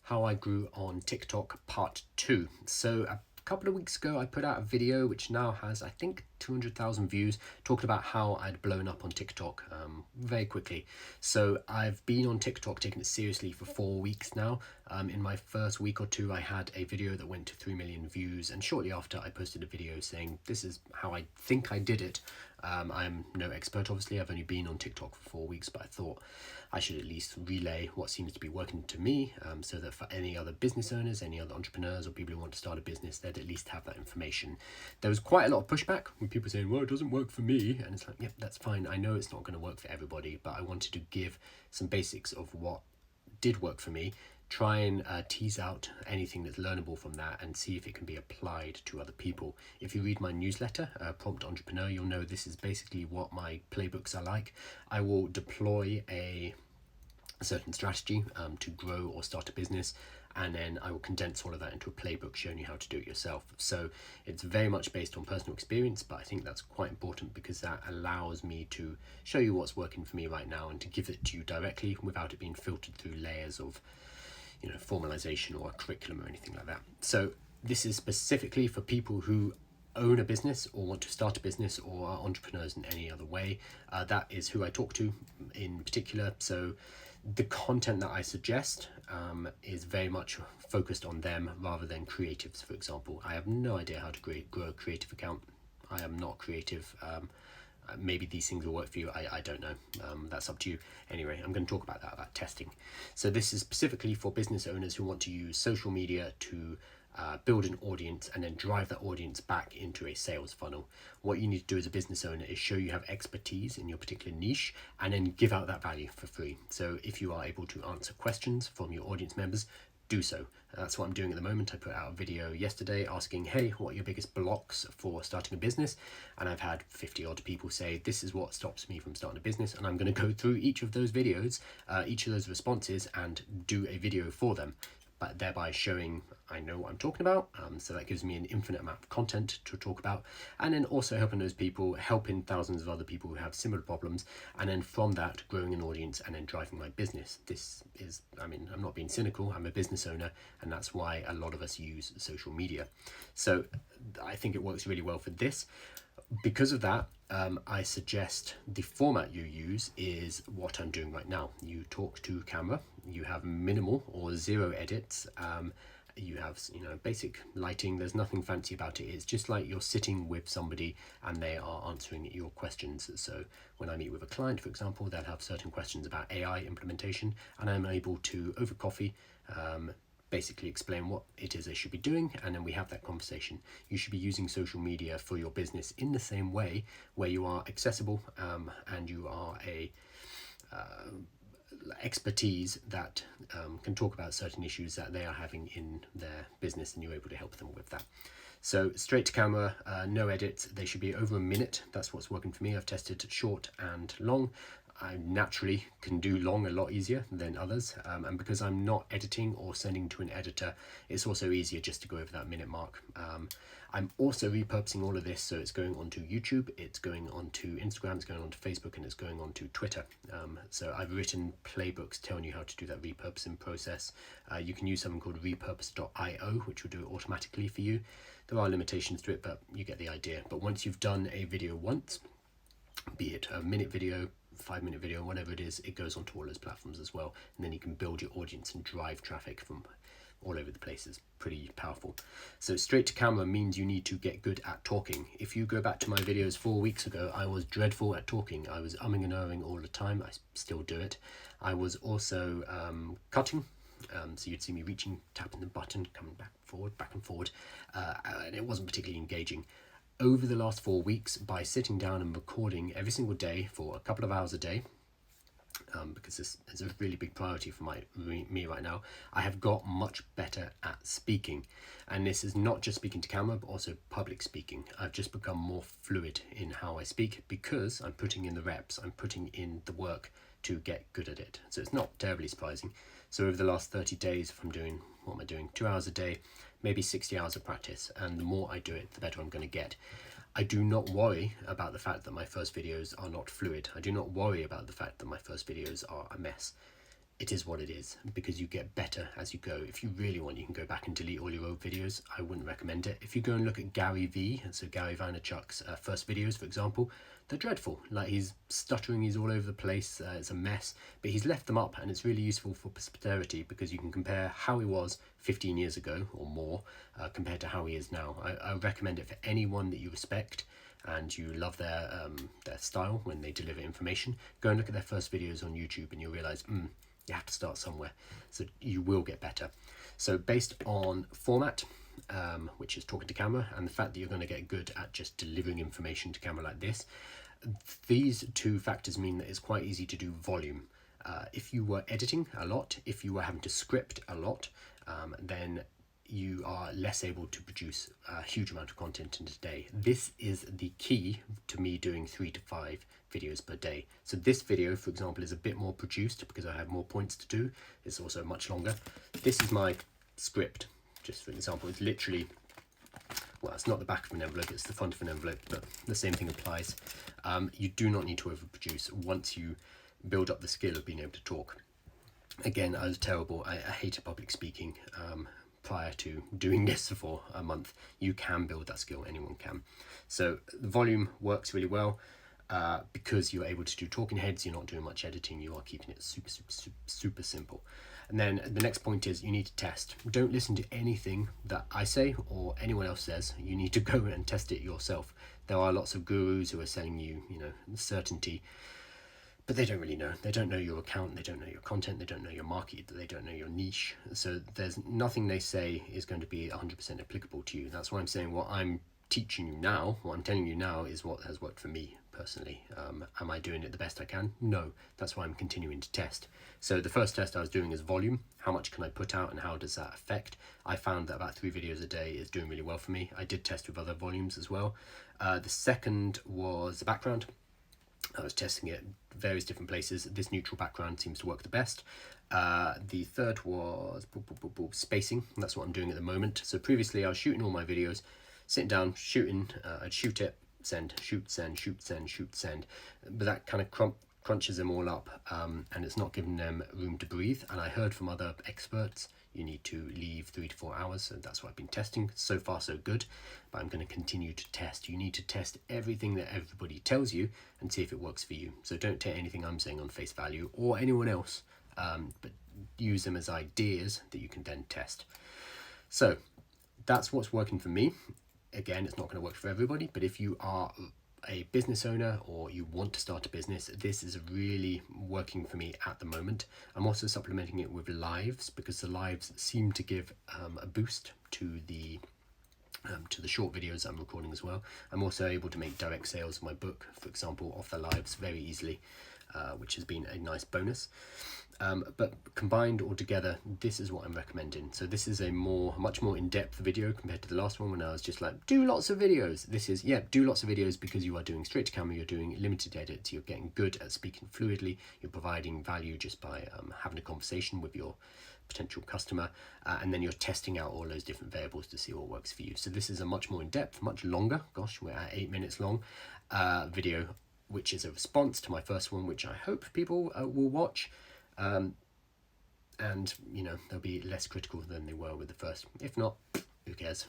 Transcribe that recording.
how I grew on TikTok part 2. So a couple of weeks ago I put out a video which now has I think 200,000 views, talking about how I'd blown up on TikTok very quickly. So I've been on TikTok, taking it seriously for 4 weeks now. In my first week or two I had a video that went to 3 million views, and shortly after I posted a video saying this is how I think I did it. I'm no expert, obviously. I've only been on TikTok for 4 weeks, but I thought I should at least relay what seems to be working to me, so that for any other business owners, any other entrepreneurs or people who want to start a business, they'd at least have that information. There was quite a lot of pushback with people saying, well, it doesn't work for me, and it's like, yep, that's fine. I know it's not going to work for everybody, but I wanted to give some basics of what did work for me, try and tease out anything that's learnable from that and see if it can be applied to other people. If you read my newsletter, Prompt Entrepreneur, you'll know this is basically what my playbooks are like. I will deploy a certain strategy to grow or start a business, and then I will condense all of that into a playbook showing you how to do it yourself. So it's very much based on personal experience, but I think that's quite important because that allows me to show you what's working for me right now and to give it to you directly without it being filtered through layers of formalization or a curriculum or anything like that. So this is specifically for people who own a business or want to start a business or are entrepreneurs in any other way. That is who I talk to in particular. So the content that I suggest is very much focused on them rather than creatives, for example. I have no idea how to grow a creative account. I am not creative. Maybe these things will work for you. I don't know. That's up to you. Anyway, I'm going to talk about testing. So this is specifically for business owners who want to use social media to build an audience and then drive that audience back into a sales funnel. What you need to do as a business owner is show you have expertise in your particular niche and then give out that value for free. So if you are able to answer questions from your audience members, do so. That's what I'm doing at the moment. I put out a video yesterday asking, hey, what are your biggest blocks for starting a business? And I've had 50 odd people say, this is what stops me from starting a business. And I'm going to go through each of those videos, each of those responses, and do a video for them, but thereby showing I know what I'm talking about. So that gives me an infinite amount of content to talk about, and then also helping those people, helping thousands of other people who have similar problems, and then from that growing an audience and then driving my business. This is, I'm not being cynical, I'm a business owner, and that's why a lot of us use social media. So I think it works really well for this. Because of that, I suggest the format you use is what I'm doing right now. You talk to camera, you have minimal or zero edits, you have basic lighting. There's nothing fancy about it. It's just like you're sitting with somebody and they are answering your questions. So when I meet with a client, for example, they'll have certain questions about AI implementation, and I'm able to, over coffee, basically explain what it is they should be doing, and then we have that conversation. You should be using social media for your business in the same way, where you are accessible and you are a expertise that can talk about certain issues that they are having in their business, and you're able to help them with that. So straight to camera, no edits. They should be over a minute. That's what's working for me. I've tested short and long. I naturally can do long a lot easier than others, and because I'm not editing or sending to an editor, it's also easier just to go over that minute mark. I'm also repurposing all of this, so it's going onto YouTube, it's going onto Instagram, it's going onto Facebook, and it's going onto Twitter. So I've written playbooks telling you how to do that repurposing process. You can use something called repurpose.io, which will do it automatically for you. There are limitations to it, but you get the idea. But once you've done a video once, be it a minute video, 5-minute video, whatever it is, it goes onto all those platforms as well, and then you can build your audience and drive traffic from all over the place. It's pretty powerful. So straight to camera means you need to get good at talking. If you go back to my videos 4 weeks ago, I was dreadful at talking. I was umming and ahhing all the time. I still do it. I was also cutting. So you'd see me reaching, tapping the button, coming back and forward, and it wasn't particularly engaging. Over the last 4 weeks, by sitting down and recording every single day for a couple of hours a day, because this is a really big priority for me right now, I have got much better at speaking. And this is not just speaking to camera, but also public speaking. I've just become more fluid in how I speak because I'm putting in the reps, I'm putting in the work to get good at it. So it's not terribly surprising. So over the last 30 days, if I'm doing, 2 hours a day, maybe 60 hours of practice, and the more I do it, the better I'm going to get. I do not worry about the fact that my first videos are not fluid. I do not worry about the fact that my first videos are a mess. it is what it is, because you get better as you go. If you really want, you can go back and delete all your old videos. I wouldn't recommend it. If you go and look at Gary V, so Gary Vaynerchuk's first videos, for example, they're dreadful. Like, he's stuttering, he's all over the place, it's a mess, but he's left them up, and it's really useful for posterity, because you can compare how he was 15 years ago or more compared to how he is now. I recommend it for anyone that you respect and you love their style when they deliver information. Go and look at their first videos on YouTube and you'll realize you have to start somewhere, so you will get better. So based on format, which is talking to camera, and the fact that you're going to get good at just delivering information to camera like this, these two factors mean that it's quite easy to do volume. If you were editing a lot, if you were having to script a lot, then you are less able to produce a huge amount of content in a day. This is the key to me doing 3 to 5 videos per day. So this video, for example, is a bit more produced because I have more points to do. It's also much longer. This is my script, just for example. It's literally, well, it's not the back of an envelope, it's the front of an envelope, but the same thing applies. You do not need to overproduce once you build up the skill of being able to talk. Again, I was terrible. I hated public speaking. Prior to doing this for a month, you can build that skill, anyone can. So the volume works really well because you're able to do talking heads, you're not doing much editing, you are keeping it super simple. And then the next point is you need to test. Don't listen to anything that I say or anyone else says. You need to go and test it yourself. There are lots of gurus who are selling you, certainty, but they don't really know. They don't know your account, they don't know your content, they don't know your market, they don't know your niche. So there's nothing they say is going to be 100% applicable to you. That's why I'm saying what I'm teaching you now, what I'm telling you now is what has worked for me personally. Am I doing it the best I can? No. That's why I'm continuing to test. So the first test I was doing is volume. How much can I put out and how does that affect? I found that about 3 videos a day is doing really well for me. I did test with other volumes as well. The second was the background. I was testing it various different places. This neutral background seems to work the best. The third was spacing. That's what I'm doing at the moment. So previously I was shooting all my videos, sitting down, shooting, I'd shoot it, send, shoot, send, shoot, send, shoot, send. But that kind of crunches them all up and it's not giving them room to breathe. And I heard from other experts, you need to leave 3 to 4 hours. So that's what I've been testing. So far, so good. But I'm going to continue to test. You need to test everything that everybody tells you and see if it works for you. So don't take anything I'm saying on face value or anyone else, but use them as ideas that you can then test. So that's what's working for me. Again, it's not going to work for everybody, but if you are a business owner or you want to start a business, this is really working for me at the moment. I'm also supplementing it with lives because the lives seem to give a boost to the short videos I'm recording as well. I'm also able to make direct sales of my book, for example, off the lives very easily, which has been a nice bonus. But combined all together, this is what I'm recommending. So this is a much more in-depth video compared to the last one when I was just like, do lots of videos. This is, do lots of videos because you are doing straight to camera, you're doing limited edits, you're getting good at speaking fluidly, you're providing value just by having a conversation with your potential customer, and then you're testing out all those different variables to see what works for you. So this is a much more in-depth, much longer, gosh, we're at 8 minutes long, video, which is a response to my first one, which I hope people will watch. And they'll be less critical than they were with the first. If not, who cares?